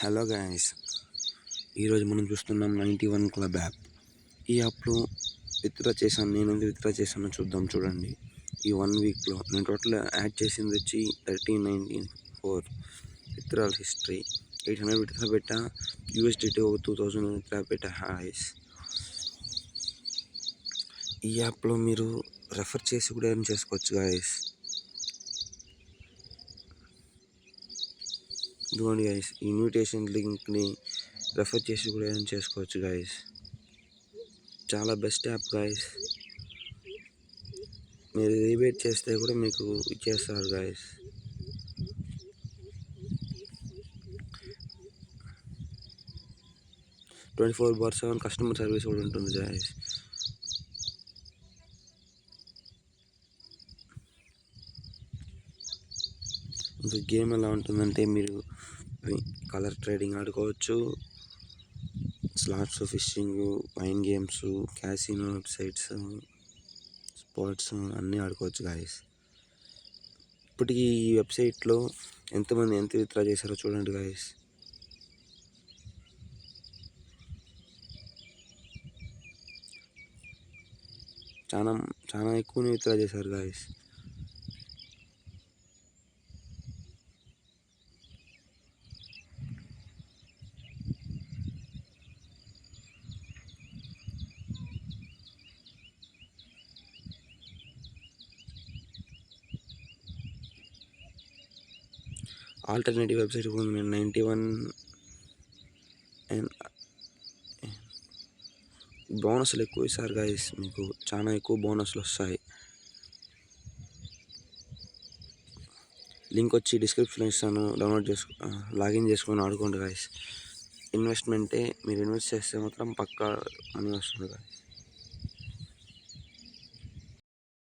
Hello guys, ఈరోజు మనం చూస్తున్నాం 91 క్లబ్ యాప్. ఈ యాప్లో విత్డ్రా చేశాను. నేను ఎంత విత్డ్రా చేశానో చూడండి. ఈ 1 వీక్లో నేను టోటల్ యాడ్ చేసింది వచ్చి 1394 విత్డ్రాల్ హిస్టరీ. 800 విత్డ్రా పెట్టా. USDT ఒక 2000 విత్డ్రా పెట్టా. హాయిస్. ఈ యాప్లో మీరు రెఫర్ చేసి కూడా ఏం చేసుకోవచ్చు గాయస్. ఇదిగోండి గైస్, ఈ ఇన్విటేషన్ లింక్ని రెఫర్ చేసి కూడా ఏం చేసుకోవచ్చు గాయస్. చాలా బెస్ట్ యాప్ గాయస్. మీరు రీబేట్ చేస్తే కూడా మీకు ఇచ్చేస్తారు గాయస్. ట్వంటీ 24/7 కస్టమర్ సర్వీస్ కూడా ఉంటుంది గాయస్. ఇంకా గేమ్ ఎలా ఉంటుందంటే మీరు కలర్ ట్రేడింగ్ ఆడుకోవచ్చు, slots, fishing, wine games, casino websites, sports అన్నీ ఆడుకోవచ్చు గాయస్. ఇప్పటికీ ఈ వెబ్సైట్లో ఎంతమంది ఎంత విత్డ్రా చేశారో చూడండి గాయస్. చాలా చాలా ఎక్కువనే విత్డ్రా చేశారు గాయస్. ఆల్టర్నేటివ్ వెబ్సైట్ కూడా ఉంది. 91 అండ్ బోనస్లు ఎక్కువ ఇస్తారు గాయస్. మీకు చాలా ఎక్కువ బోనస్లు వస్తాయి. లింక్ వచ్చి డిస్క్రిప్షన్లో ఇస్తాను. లాగిన్ చేసుకొని ఆడుకోండి గాయస్. ఇన్వెస్ట్మెంటే, మీరు ఇన్వెస్ట్ చేస్తే మాత్రం పక్కా మనీ వస్తుంది గాయస్.